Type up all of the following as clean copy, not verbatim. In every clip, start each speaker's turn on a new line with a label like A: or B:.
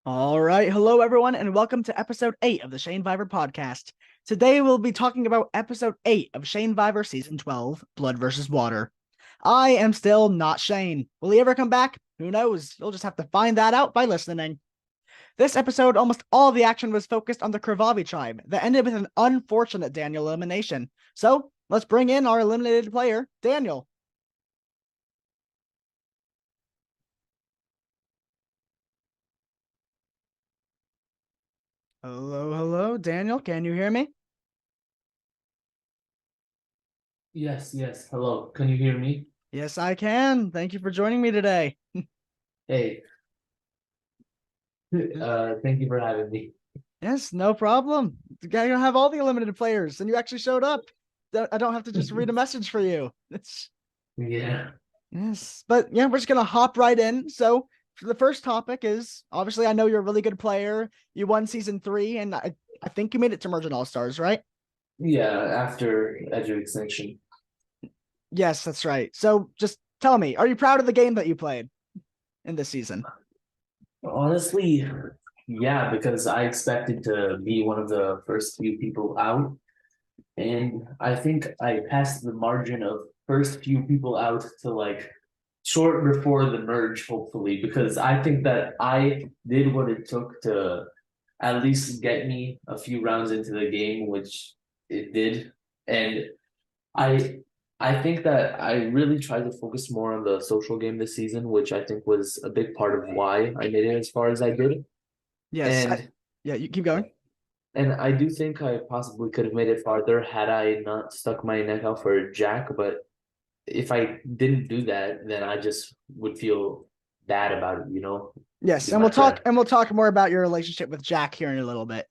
A: All right. Hello, everyone, and welcome to episode 8 of the Shanevivor podcast. Today, we'll be talking about episode 8 of Shanevivor season 12, Blood versus Water. I am still not Shane. Will he ever come back? Who knows? You'll just have to find that out by listening. This episode, almost all the action was focused on the Krvavi tribe that ended with an unfortunate Daniel elimination. So, let's bring in our eliminated player, Daniel. Hello, Daniel. Can you hear me?
B: Yes. Hello. Can you hear me?
A: Yes, I can. Thank you for joining me today.
B: Hey, thank you for having me.
A: Yes, no problem. You gotta have all the eliminated players, and you actually showed up. I don't have to just read a message for you. It's
B: Yeah.
A: yes, but yeah, we're just gonna hop right in. So for the first topic is obviously I know you're a really good player. You won season 3, and I think you made it to Mergent All Stars, right?
B: Yeah, after Edge of Extinction.
A: Yes, that's right. So just tell me, are you proud of the game that you played in this season?
B: Honestly, yeah, because I expected to be one of the first few people out. And I think I passed the margin of first few people out to like short before the merge, hopefully, because I think that I did what it took to at least get me a few rounds into the game, which it did. And I I think that I really tried to focus more on the social game this season, which I think was a big part of why I made it as far as I did.
A: Yes,
B: And
A: yeah, you keep going.
B: and I do think I possibly could have made it farther had I not stuck my neck out for Jack. But if I didn't do that, then I just would feel bad about it,
A: Yes,
B: to my friend.
A: we'll talk more about your relationship with Jack here in a little bit.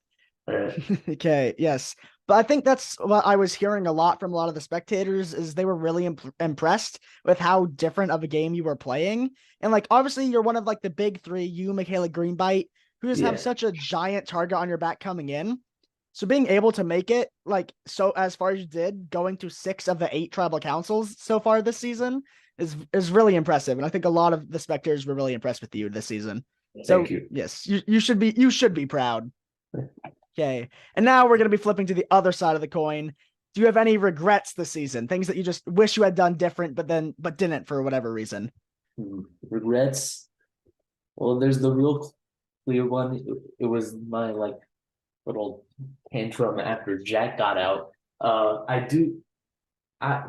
B: Uh,
A: Okay, yes. But I think that's what I was hearing a lot from a lot of the spectators is they were really impressed with how different of a game you were playing. And like obviously you're one of like the big 3, you, Michaela Greenbite, who just have
B: yeah,
A: such a giant target on your back coming in. So being able to make it like so as far as you did, going to 6 of the 8 tribal councils so far this season is really impressive. And I think a lot of the spectators were really impressed with you this season.
B: thank
A: So
B: you.
A: yes, you should be proud. Okay. And now we're going to be flipping to the other side of the coin. Do you have any regrets this season? Things that you just wish you had done different, but didn't for whatever reason?
B: Regrets. Well, there's the real clear one. It was my like little tantrum after Jack got out. I do.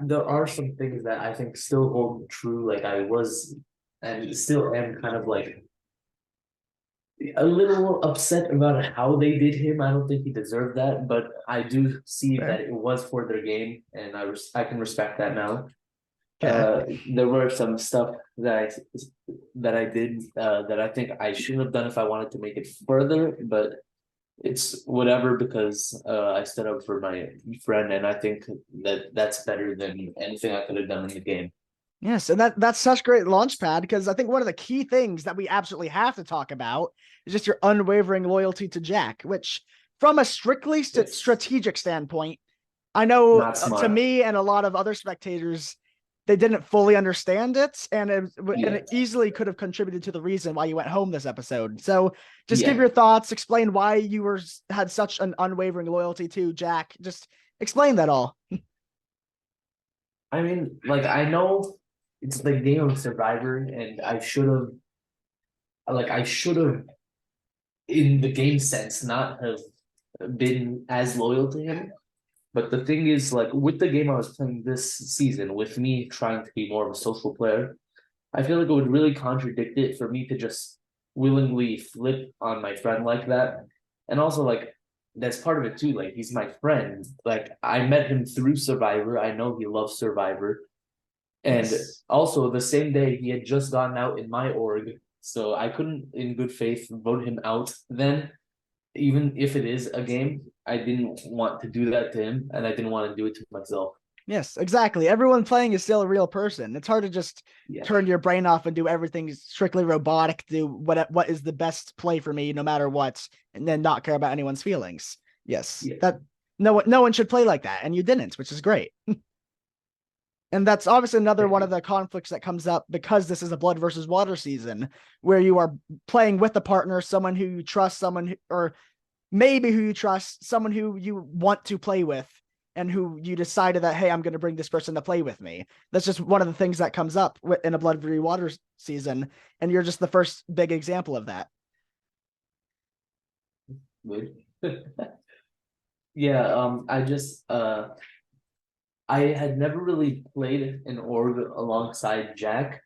B: There are some things that I think still hold true. Like I was and still am kind of like a little upset about how they did him. I don't think he deserved that, but I do see
A: Fair.
B: that it was for their game, and I can respect that now.
A: Okay.
B: There were some stuff that I did that I think I should have done if I wanted to make it further, but it's whatever because I stood up for my friend, and I think that that's better than anything I could have done in the game.
A: Yes, and that's such great launch pad because I think one of the key things that we absolutely have to talk about is just your unwavering loyalty to Jack, which from a strictly
B: Yes,
A: strategic standpoint, I know
B: not
A: to
B: smart.
A: me and a lot of other spectators, they didn't fully understand it, and
B: Yeah,
A: it easily could have contributed to the reason why you went home this episode. So, just give
B: yeah.
A: your thoughts, explain why you were had such an unwavering loyalty to Jack. Just explain that all.
B: I mean, like I know it's the game of Survivor, and I should have, in the game sense, not have been as loyal to him. But the thing is, like with the game I was playing this season, with me trying to be more of a social player, I feel like it would really contradict it for me to just willingly flip on my friend like that. And also, like, that's part of it too. Like, he's my friend. Like, I met him through Survivor. I know he loves Survivor. And
A: Yes.
B: also, the same day, he had just gotten out in my org. So I couldn't, in good faith, vote him out then. Even if it is a game, I didn't want to do that to him, and I didn't want to do it to myself.
A: Yes, exactly. Everyone playing is still a real person. It's hard to just
B: Yeah.
A: turn your brain off and do everything strictly robotic, do what is the best play for me no matter what, and then not care about anyone's feelings. Yes.
B: Yeah.
A: That no one should play like that, and you didn't, which is great. And that's obviously another one of the conflicts that comes up because this is a blood versus water season where you are playing with a partner, someone who you trust, or maybe who you trust, someone who you want to play with, and who you decided that, hey, I'm going to bring this person to play with me. That's just one of the things that comes up in a blood versus water season. And you're just the first big example of that.
B: Yeah, I had never really played an org alongside Jack.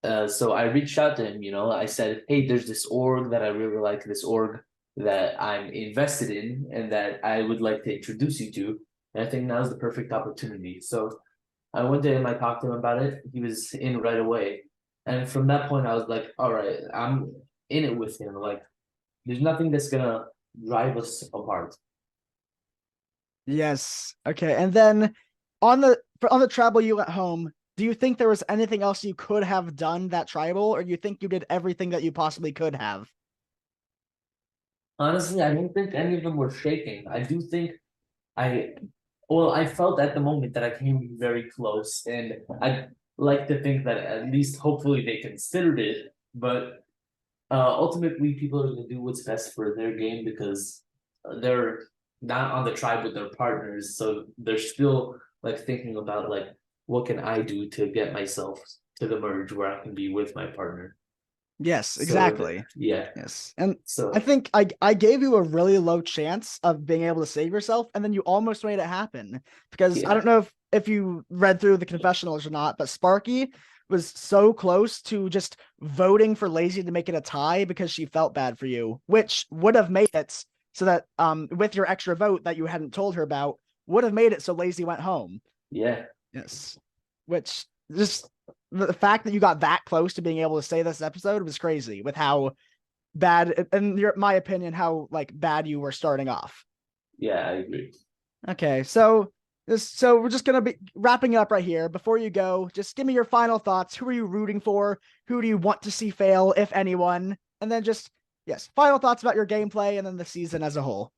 B: So I reached out to him, I said, hey, there's this org that I really like, this org that I'm invested in and that I would like to introduce you to. And I think now's the perfect opportunity. So I went to him, I talked to him about it. He was in right away. And from that point, I was like, all right, I'm in it with him. Like, there's nothing that's gonna drive us apart.
A: Yes. Okay. And then on the tribal you at home, do you think there was anything else you could have done that tribal, or do you think you did everything that you possibly could have?
B: Honestly, I don't think any of them were shaking. I do think I, well, I felt at the moment that I came very close, and I like to think that at least hopefully they considered it. But ultimately, people are going to do what's best for their game because they're not on the tribe with their partners, so they're still like thinking about like what can I do to get myself to the merge where I can be with my partner.
A: Yes,
B: So
A: exactly.
B: yeah,
A: Yes. And I
B: so
A: think I gave you a really low chance of being able to save yourself, and then you almost made it happen. Because I
B: yeah,
A: don't know if you read through the confessionals or not, but Sparky was so close to just voting for Lazy to make it a tie because she felt bad for you, which would have made it so that with your extra vote that you hadn't told her about, would have made it so Lazy went home.
B: yeah.
A: Yes. Which just the fact that you got that close to being able to say this episode was crazy with how bad, in my opinion, how like bad you were starting off.
B: Yeah, I agree.
A: Okay, so we're just gonna be wrapping up right here. Before you go, just give me your final thoughts. Who are you rooting for? Who do you want to see fail, if anyone? And then just yes, final thoughts about your gameplay and then the season as a whole.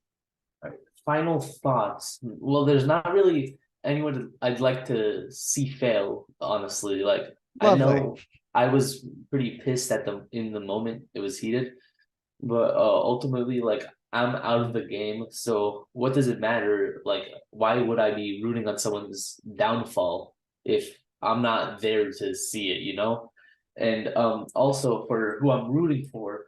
B: All right. Final thoughts. Well, there's not really anyone I'd like to see fail, honestly. Like I
A: Lovely.
B: know I was pretty pissed at the in the moment. It was heated. But ultimately, like I'm out of the game, so what does it matter? Like, why would I be rooting on someone's downfall if I'm not there to see it, you know? And also for who I'm rooting for,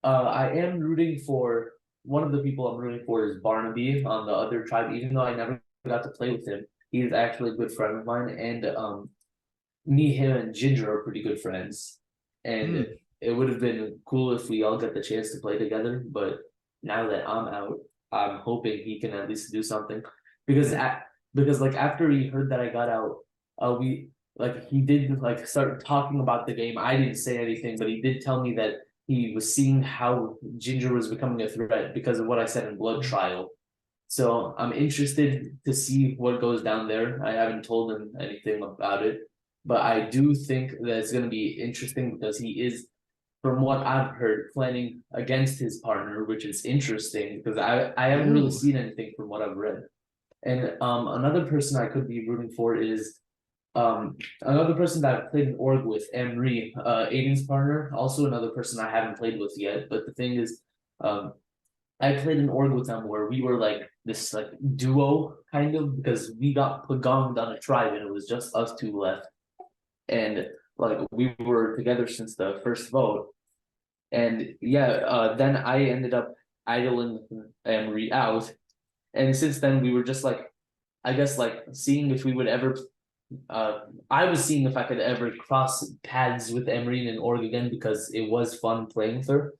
B: I am rooting for one of the people I'm rooting for is Barnaby on the other tribe, even though I never got to play with him. He's actually a good friend of mine, and me, him, and Ginger are pretty good friends, and
A: Mm.
B: it would have been cool if we all got the chance to play together. But now that I'm out, I'm hoping he can at least do something because because like after he heard that I got out, we like he did like start talking about the game. I didn't say anything, but he did tell me that he was seeing how Ginger was becoming a threat because of what I said in Blood Trial. So I'm interested to see what goes down there. I haven't told him anything about it, but I do think that it's going to be interesting because he is, from what I've heard, planning against his partner, which is interesting because I haven't really
A: Ooh.
B: seen anything from what I've read. And another person I could be rooting for is another person that I've played an org with, Emery, Aiden's partner, also another person I haven't played with yet. But the thing is, um, I played an org with them where we were like this like duo kind of because we got pagonged on a tribe and it was just us two left. And like we were together since the first vote. And yeah, then I ended up idling Emery out. And since then we were just like I guess like seeing if we would ever I was seeing if I could ever cross paths with Emery in an org again because it was fun playing with her.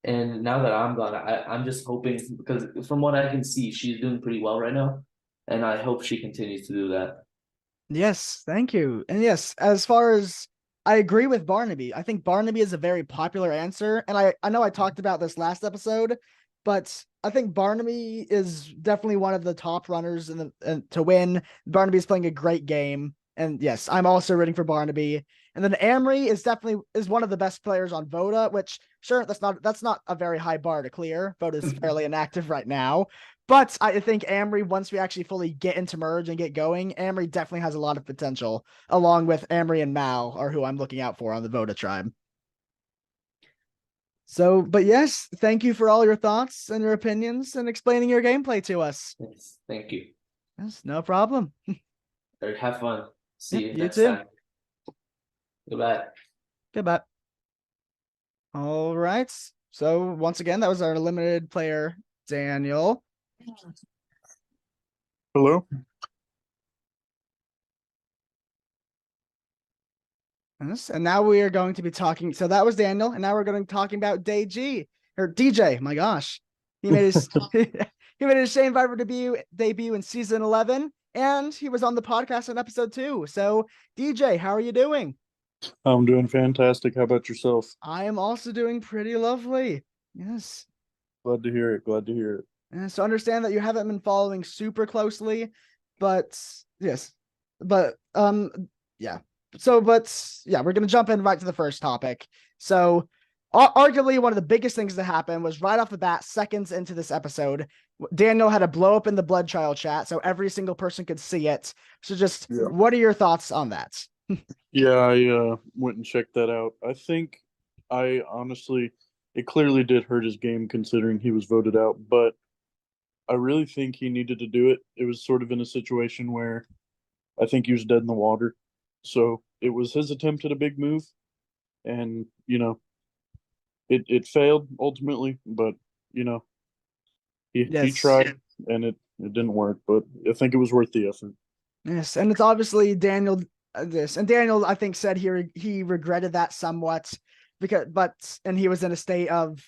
B: And now that I'm gone, I'm just hoping because from what I can see, she's doing pretty well right now. And I hope she continues to do that.
A: Yes, thank you. And yes, as far as I agree with Barnaby, I think Barnaby is a very popular answer. And I know I talked about this last episode, but I think Barnaby is definitely one of the top runners to win. Barnaby is playing a great game. And yes, I'm also rooting for Barnaby. And then Amory is definitely is one of the best players on Voda, which sure that's not a very high bar to clear. Voda is fairly inactive right now, But I think Amory, once we actually fully get into merge and get going, Amory definitely has a lot of potential, along with Amory and Mao are who I'm looking out for on the Voda tribe. So, but yes, thank you for all your thoughts and your opinions and explaining your gameplay to us.
B: Yes, thank you.
A: Yes, no problem.
B: All right, have fun. See
A: Yep,
B: you
A: you
B: next
A: too.
B: time. Goodbye.
A: Goodbye. All right. So once again, that was our limited player, Daniel.
C: Hello?
A: Yes, and now we are going to be talking. So that was Daniel, and now we're going to be talking about DG or DJ. My gosh, he made his he made his Shanevivor debut in season 11, and he was on the podcast in episode 2. So DJ, how are you doing?
C: I'm doing fantastic. How about yourself?
A: I am also doing pretty lovely. Yes.
C: Glad to hear it. Glad to hear it.
A: And so understand that you haven't been following super closely, but yes, but yeah. So, but yeah, we're gonna jump in right to the first topic. So, arguably one of the biggest things that happened was right off the bat, seconds into this episode, Daniel had a blow up in the blood trial chat, so every single person could see it. So, just
C: Yeah.
A: what are your thoughts on that?
C: Yeah, I went and checked that out. I think I honestly, it clearly did hurt his game considering he was voted out, but I really think he needed to do it. It was sort of in a situation where I think he was dead in the water. So it was his attempt at a big move, and it failed ultimately, but you know, he
A: Yes.
C: tried and it didn't work, but I think it was worth the effort.
A: Yes, and it's obviously Daniel. This and Daniel, I think, said he regretted that somewhat and he was in a state of,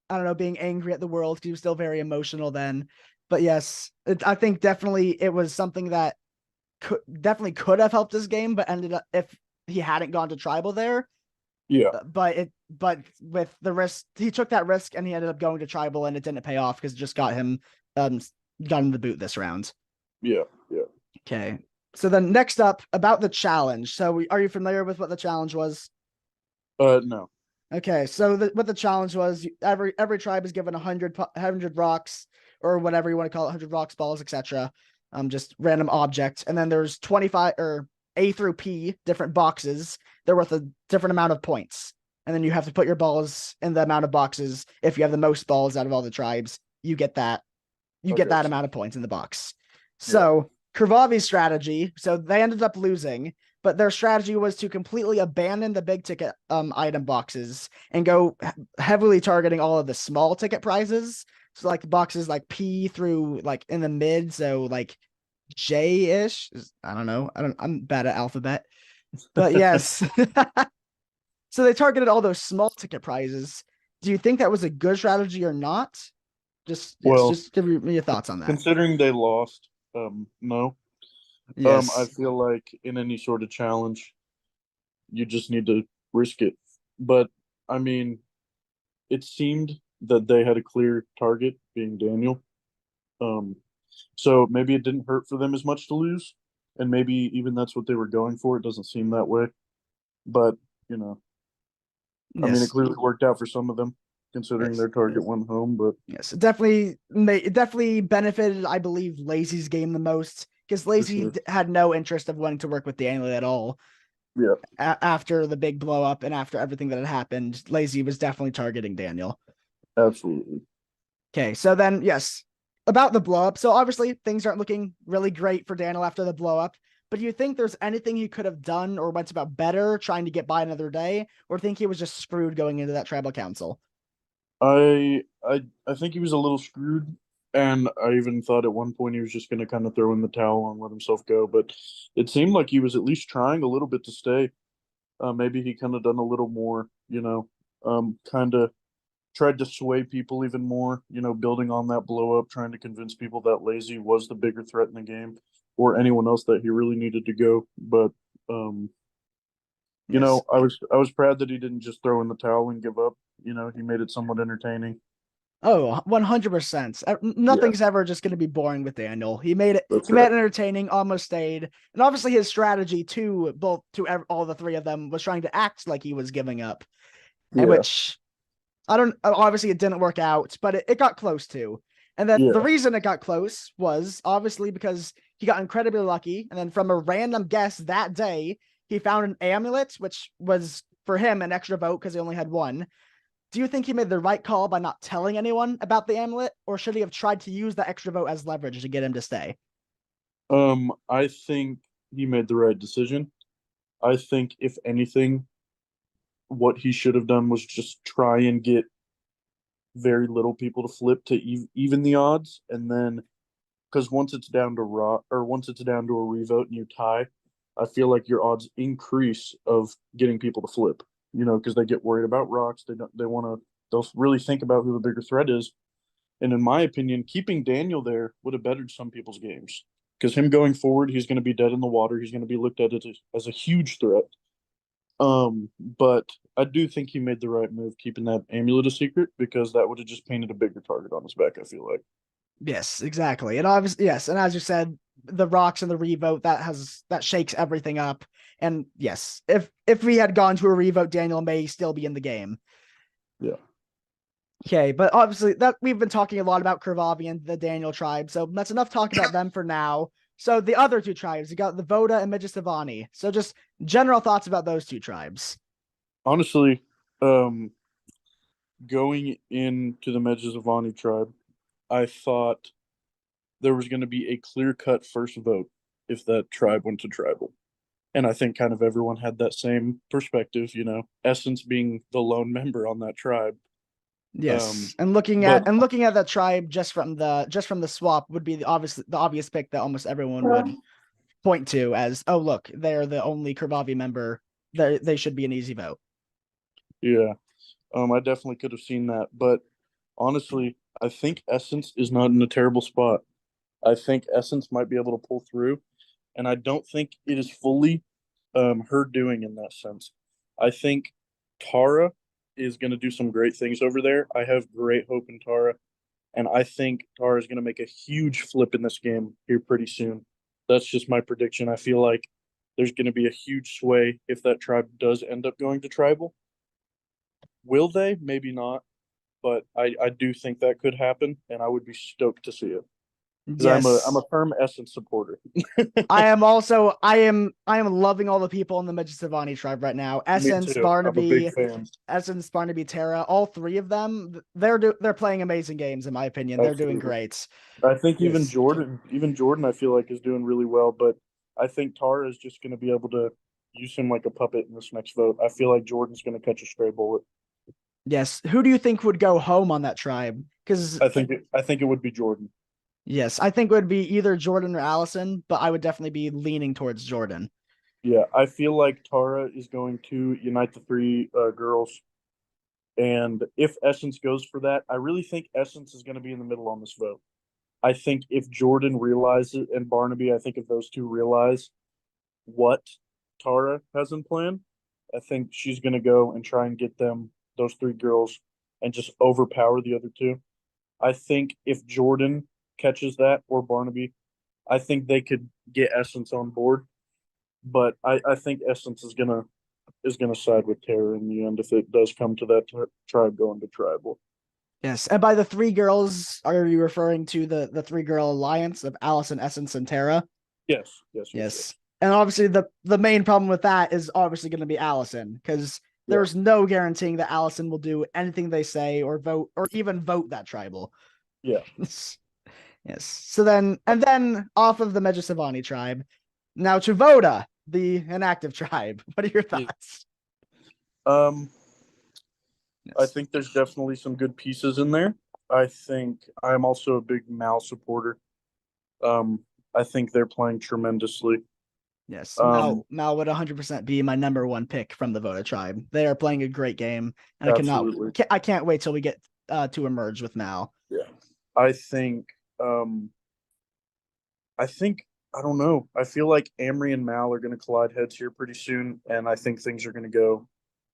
A: I don't know, being angry at the world. He was still very emotional then. But yes, I think definitely it was something that could have helped his game, but ended up if he hadn't gone to tribal there.
C: Yeah,
A: But with the risk, he took that risk and he ended up going to tribal, and it didn't pay off because it just um got him the boot this round.
C: yeah, yeah.
A: Okay. So then next up about the challenge. So are you familiar with what the challenge was?
C: No.
A: Okay. So what the challenge was, every tribe is given 100 rocks or whatever you want to call it, 100 rocks, balls, etc. Just random object. And then there's 25 or A through P different boxes. They're worth a different amount of points. And then you have to put your balls in the amount of boxes. If you have the most balls out of all the tribes, you get that. You get that amount of points in the box. So Krvavi's strategy, so they ended up losing, but their strategy was to completely abandon the big ticket item boxes and go heavily targeting all of the small ticket prizes. So like boxes like P through like in the mid, so like J-ish. I don't know. I'm bad at alphabet. But yes. So they targeted all those small ticket prizes. Do you think that was a good strategy or not?
C: Well,
A: Just give me your thoughts on that.
C: considering they lost, no. I
A: Yes.
C: feel like in any sort of challenge, you just need to risk it. But I mean, it seemed that they had a clear target, being Daniel. Um, so maybe it didn't hurt for them as much to lose, and maybe even that's what they were going for. It doesn't seem that way, but you know, I mean, it
A: Yes.
C: clearly worked out for some of them, considering
A: Yes.
C: their target went home. But
A: Yes. It definitely benefited, I believe, Lazy's game the most because
C: for
A: Lazy
C: sure,
A: had no interest of wanting to work with Daniel at all.
C: yeah,
A: After the big blow up and after everything that had happened, Lazy was definitely targeting Daniel.
C: absolutely.
A: Okay, so then yes, about the blow up. So obviously things aren't looking really great for Daniel after the blow up. But do you think there's anything he could have done or went about better trying to get by another day, or think he was just screwed going into that tribal council?
C: I think he was a little screwed, and I even thought at one point he was just going to kind of throw in the towel and let himself go. But it seemed like he was at least trying a little bit to stay. Maybe he kind of done a little more, kind of tried to sway people even more. Building on that blow up, trying to convince people that Lazy was the bigger threat in the game, or anyone else that he really needed to go. But
A: Yes.
C: I was proud that he didn't just throw in the towel and give up. He made it somewhat entertaining.
A: Oh, 100%.
C: Yeah,
A: Nothing's ever just going to be boring with Daniel. He made it.
C: that's
A: He made
C: right.
A: it entertaining. Almost stayed, and obviously his strategy to all the three of them was trying to act like he was giving up, and
C: Yeah,
A: which I don't. Obviously, it didn't work out, but it got close to. And then
C: Yeah.
A: the reason it got close was obviously because he got incredibly lucky. And then from a random guess that day, he found an amulet, which was for him an extra vote because he only had one. Do you think he made the right call by not telling anyone about the amulet, or should he have tried to use the extra vote as leverage to get him to stay?
C: I think he made the right decision. I think if anything, what he should have done was just try and get very little people to flip to even the odds, and then because once it's down to once it's down to a revote and you tie, I feel like your odds increase of getting people to flip. You know, because they get worried about rocks. They want to. They'll really think about who the bigger threat is. And in my opinion, keeping Daniel there would have bettered some people's games because him going forward, he's going to be dead in the water. He's going to be looked at as a huge threat. But I do think he made the right move keeping that amulet a secret because that would have just painted a bigger target on his back, I feel like.
A: Yes, exactly. And obviously, yes, and as you said, the rocks and the revote that shakes everything up. And yes, if we had gone to a revote, Daniel may still be in the game.
C: Yeah.
A: Okay, but obviously that we've been talking a lot about Kervavi and the Daniel tribe, so that's enough talk about them for now. So the other two tribes, you got the Voda and Mijistavani. So just general thoughts about those two tribes.
C: Honestly, going into the Medjezavani tribe, I thought there was going to be a clear-cut first vote if that tribe went to tribal. And I think kind of everyone had that same perspective, you know, Essence being the lone member on that tribe.
A: Yes, and looking
C: but
A: at that tribe just from the swap would be the obvious pick that almost everyone would point to as, oh look, they're the only Kervavi member. They should be an easy vote.
C: yeah, I definitely could have seen that. But honestly, I think Essence is not in a terrible spot. I think Essence might be able to pull through, and I don't think it is fully her doing in that sense. I think Tara is going to do some great things over there. I have great hope in Tara, and I think Tara is going to make a huge flip in this game here pretty soon. That's just my prediction. I feel like there's going to be a huge sway if that tribe does end up going to tribal. Will they? Maybe not, but I do think that could happen, and I would be stoked to see it because I'm
A: Yes,
C: a firm Essence supporter.
A: I am loving all the people in the Mijistavani tribe right now.
C: Me too. I'm a big fan.
A: Essence, Barnaby, Terra, all three of them, they're playing amazing games in my opinion. They're doing
C: Absolutely.
A: great.
C: I think
A: Yes.
C: Even Jordan, I feel like is doing really well, but I think Tara is just going to be able to use him like a puppet in this next vote. I feel like Jordan's going to catch a stray bullet.
A: Yes. Who do you think would go home on that tribe? Because
C: I think it would be Jordan.
A: yes, I think it would be either Jordan or Allison, but I would definitely be leaning towards Jordan.
C: Yeah, I feel like Tara is going to unite the three girls, and if Essence goes for that, I really think Essence is going to be in the middle on this vote. I think if Jordan realizes and Barnaby, I think if those two realize what Tara has in plan, I think she's going to go and try and get those three girls, and just overpower the other two. I think if Jordan catches that or Barnaby, I think they could get Essence on board. But I think Essence is gonna side with Terror in the end if it does come to that tribe going to tribal.
A: Yes. And by the three girls, are you referring to the three girl alliance of Allison, Essence, and Terra?
C: Yes, yes, yes,
A: Yes.
C: yes.
A: And obviously the main problem with that is obviously going to be Allison, because
C: Yeah,
A: there's no guaranteeing that Allison will do anything they say or vote or even vote that tribal.
C: yeah.
A: Yes. So then and then off of the Medjugorje tribe, now to Voda, the inactive tribe. What are your
C: Yeah.
A: thoughts?
C: Um, I
A: Yes.
C: think there's definitely some good pieces in there. I think I'm also a big Mal supporter. Um, I think they're playing tremendously.
A: Yes.
C: Um,
A: Mal would 100% be my number one pick from the Voda tribe. They are playing a great game, and
C: Absolutely.
A: I can't wait till we get to emerge with Mal.
C: Yeah. I think um I think I don't know. I feel like Amory and Mal are going to collide heads here pretty soon, and I think things are going to go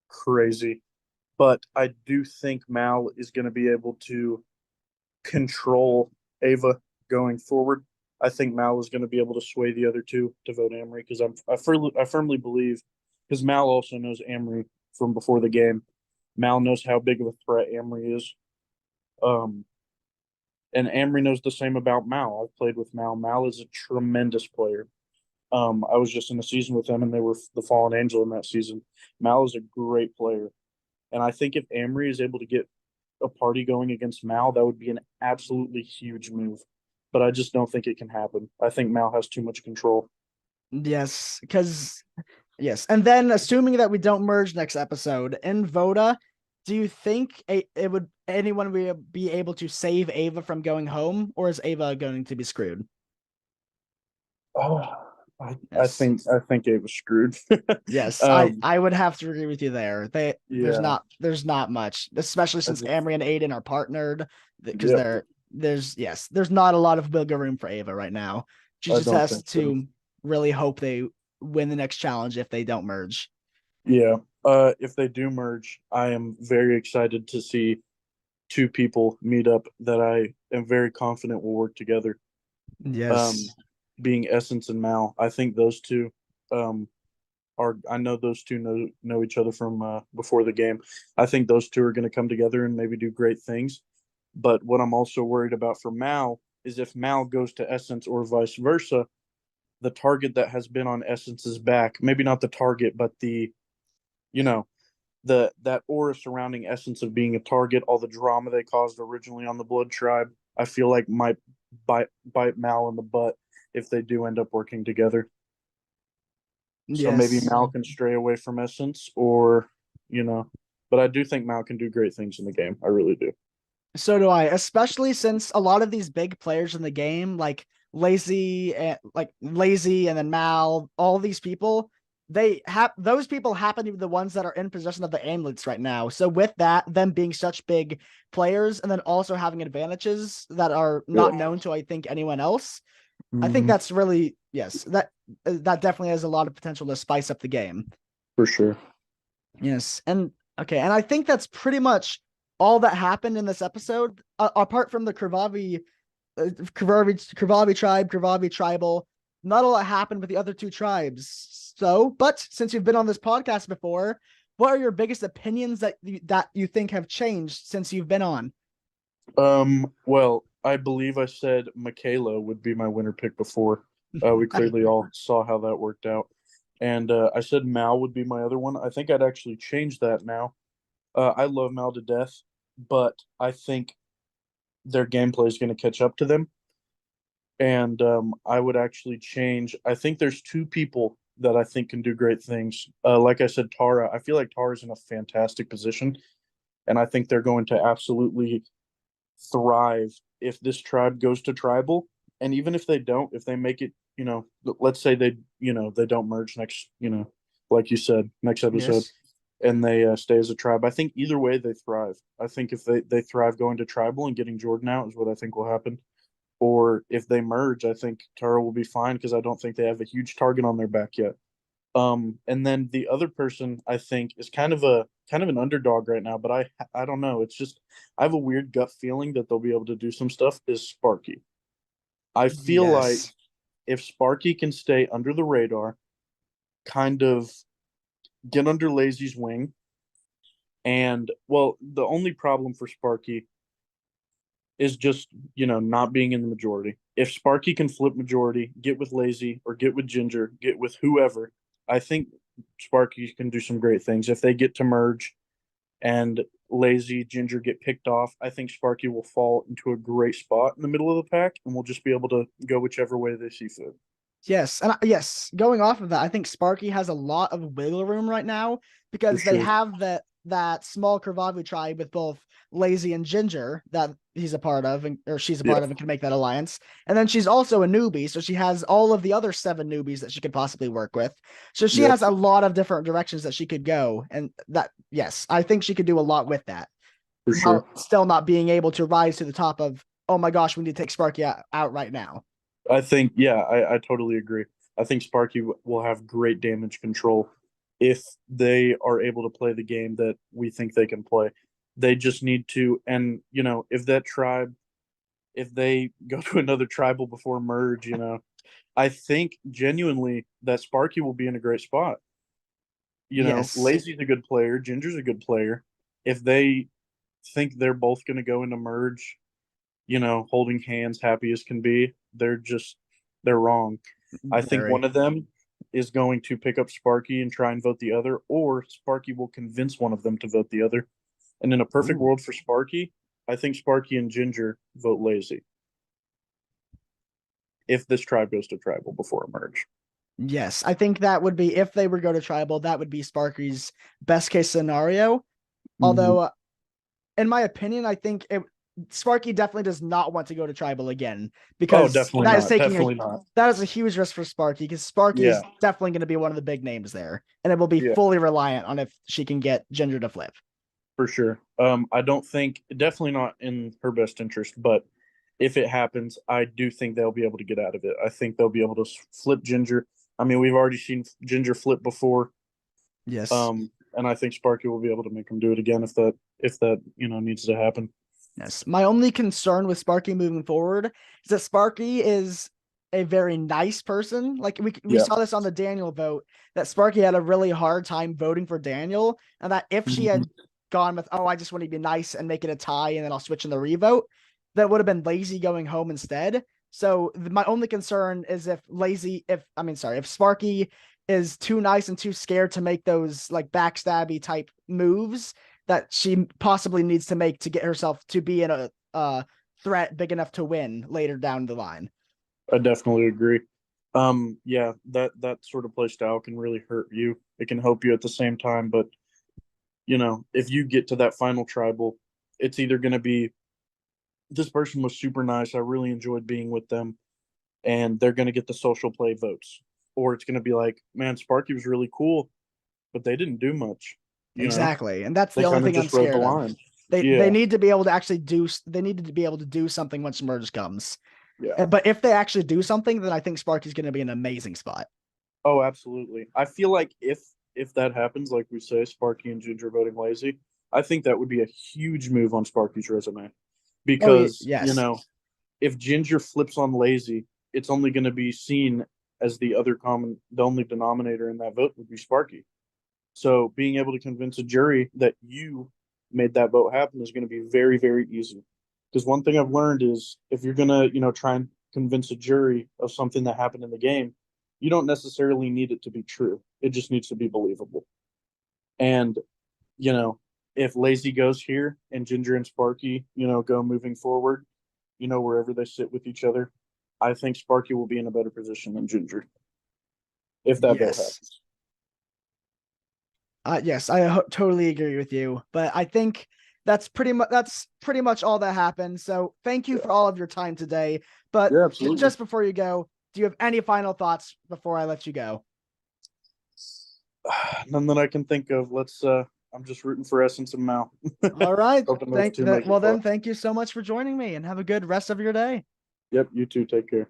C: crazy. But I do think Mal is going to be able to control Ava going forward. I think Mal is going to be able to sway the other two to vote Amory because I firmly believe because Mal also knows Amory from before the game. Mal knows how big of a threat Amory is. Um, And Amory knows the same about Mal. I've played with Mal. Mal is a tremendous player. I was just in a season with them, and they were the Fallen Angel in that season. Mal is a great player, and I think if Amory is able to get a party going against Mal, that would be an absolutely huge move. But I just don't think it can happen. I think Mal has too much control.
A: Yes, because yes, and then assuming that we don't merge next episode in Voda, do you think it would anyone would be able to save Ava from going home, or is Ava going to be screwed?
C: Oh, I
A: Yes.
C: I think it was screwed.
A: Yes,
C: um,
A: I would have to agree with you there.
C: yeah,
A: There's not much, especially
C: I
A: since
C: just
A: Amory and Aiden are partnered, because
C: yep,
A: there's not a lot of wiggle room for Ava right now. She
C: I
A: just
C: don't
A: has
C: think so.
A: to really hope they win the next challenge if they don't merge.
C: Yeah, if they do merge, I am very excited to see two people meet up that I am very confident will work together. Um,
A: Yes.
C: being Essence and Mal, I think those two um are I know those two know each other from before the game. I think those two are going to come together and maybe do great things. But what I'm also worried about for Mal is if Mal goes to Essence or vice versa, the target that has been on Essence's back, maybe not the target, but the you know that aura surrounding Essence of being a target, all the drama they caused originally on the Blood Tribe, I feel like might bite Mal in the butt if they do end up working together. So maybe
A: Yes.
C: Mal can stray away from Essence, or you know, but I do think Mal can do great things in the game. I really do.
A: So do I, especially since a lot of these big players in the game, like Lazy and then Mal, all these people, they have those people happen to be the ones that are in possession of the amulets right now. So with that, them being such big players and then also having advantages that are not
C: Yeah.
A: known to I think anyone else, I think
C: Hmm.
A: that's really yes, that definitely has a lot of potential to spice up the game.
C: For sure.
A: Yes, and okay, and I think that's pretty much all that happened in this episode, apart from the Krvavi tribe, Krvavi tribal. Not a lot happened with the other two tribes. So, but since you've been on this podcast before, what are your biggest opinions that you think have changed since you've been on?
C: Well, I believe I said Michaela would be my winner pick before. We clearly all saw how that worked out. And I said Mal would be my other one. I think I'd actually change that now. I love Mal to death, but I think their gameplay is going to catch up to them. And I would actually change. I think there's two people that I think can do great things. Like I said, Tara. I feel like Tara's in a fantastic position, and I think they're going to absolutely thrive if this tribe goes to tribal. And even if they don't, if they make it, let's say they don't merge next, like you said, next episode,
A: Yes.
C: and they stay as a tribe. I think either way they thrive. I think if they thrive going to tribal and getting Jordan out is what I think will happen. Or if they merge, I think Tara will be fine because I don't think they have a huge target on their back yet. And then the other person I think is kind of an underdog right now, but I don't know. It's just I have a weird gut feeling that they'll be able to do some stuff. Is Sparky? I feel like
A: Yes.
C: if Sparky can stay under the radar, kind of get under Lazy's wing, and well, the only problem for Sparky is just not being in the majority. If Sparky can flip majority, get with Lazy or get with Ginger, get with whoever, I think Sparky can do some great things. If they get to merge and Lazy Ginger get picked off, I think Sparky will fall into a great spot in the middle of the pack, and we'll just be able to go whichever way they see fit.
A: Yes, and yes, going off of that, I think Sparky has a lot of wiggle room right now
C: For
A: because they
C: sure.
A: have that small Krvavi tribe with both Lazy and Ginger that he's a part of, or she's a
C: Yeah.
A: part of, and can make that alliance. And then she's also a newbie, so she has all of the other 7 newbies that she could possibly work with. So she
C: Yep.
A: has a lot of different directions that she could go, and that yes, I think she could do a lot with that,
C: For sure.
A: while still not being able to rise to the top of. Oh my gosh, we need to take Sparky out right now.
C: I think, yeah, I totally agree. I think Sparky will have great damage control if they are able to play the game that we think they can play. They just need to, and if that tribe, if they go to another tribal before merge, I think genuinely that Sparky will be in a great spot.
A: Yes.
C: Lazy's a good player, Ginger's a good player. If they think they're both going to go into merge holding hands, happy as can be. They're wrong. I think
A: Very.
C: one of them is going to pick up Sparky and try and vote the other, or Sparky will convince one of them to vote the other. And in a perfect
A: Ooh.
C: world for Sparky, I think Sparky and Ginger vote lazy. If this tribe goes to tribal before a merge.
A: Yes, I think that would be, if they would go to tribal, that would be Sparky's best case scenario. Although, in my opinion, I think Sparky definitely does not want to go to tribal again, because
C: definitely
A: that is
C: not.
A: taking
C: Definitely not.
A: that is a huge risk for Sparky, because Sparky is
C: Yeah.
A: definitely going to be one of the big names there, and it will be
C: Yeah.
A: fully reliant on if she can get Ginger to flip.
C: For sure. I don't think, definitely not in her best interest, but if it happens, I do think they'll be able to get out of it. I think they'll be able to flip Ginger. I mean, we've already seen Ginger flip before.
A: Yes.
C: And I think Sparky will be able to make him do it again if that needs to happen.
A: Yes. My only concern with Sparky moving forward is that Sparky is a very nice person. Like we saw this on the Daniel vote, that Sparky had a really hard time voting for Daniel, and that if she had gone with, I just want to be nice and make it a tie, and then I'll switch in the revote, that would have been lazy going home instead. So my only concern is if Sparky is too nice and too scared to make those like backstabby type moves that she possibly needs to make to get herself to be in a threat big enough to win later down the line.
C: I definitely agree. Yeah, that sort of play style can really hurt you. It can help you at the same time, but if you get to that final tribal, it's either going to be, this person was super nice, I really enjoyed being with them, and they're going to get the social play votes, or it's going to be like, man, Sparky was really cool, but they didn't do much.
A: Exactly, and that's
C: They
A: the only
C: kind of
A: thing I'm
C: just rode the
A: scared of.
C: line.
A: They need to be able to actually do. They need to be able to do something once merge comes.
C: Yeah.
A: But if they actually do something, then I think Sparky's going to be an amazing spot.
C: Oh, absolutely. I feel like if that happens, like we say, Sparky and Ginger voting lazy, I think that would be a huge move on Sparky's resume. Because,
A: yes.
C: If Ginger flips on lazy, it's only going to be seen as the only denominator in that vote would be Sparky. So being able to convince a jury that you made that vote happen is going to be very, very easy. Because one thing I've learned is if you're going to, try and convince a jury of something that happened in the game, you don't necessarily need it to be true. It just needs to be believable. And, if Lazy goes here and Ginger and Sparky, go moving forward, wherever they sit with each other, I think Sparky will be in a better position than Ginger. If that vote happens.
A: Yes, I totally agree with you. But I think that's pretty much all that happened. So thank you for all of your time today. But just before you go, do you have any final thoughts before I let you go?
C: None that I can think of. I'm just rooting for Essence and Mal.
A: All right. Thank you so much for joining me, and have a good rest of your day.
C: Yep, you too. Take care.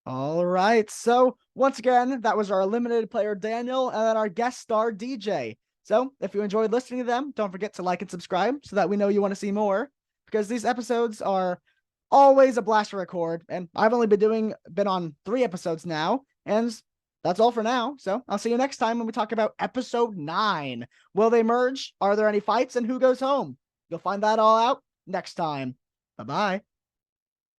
A: All right. So once again, that was our eliminated player, Daniel, and then our guest star, DJ. So if you enjoyed listening to them, don't forget to like and subscribe so that we know you want to see more, because these episodes are always a blast to record. And I've only been on 3 episodes now, and that's all for now. So I'll see you next time when we talk about episode 9. Will they merge? Are there any fights? And who goes home? You'll find that all out next time. Bye-bye.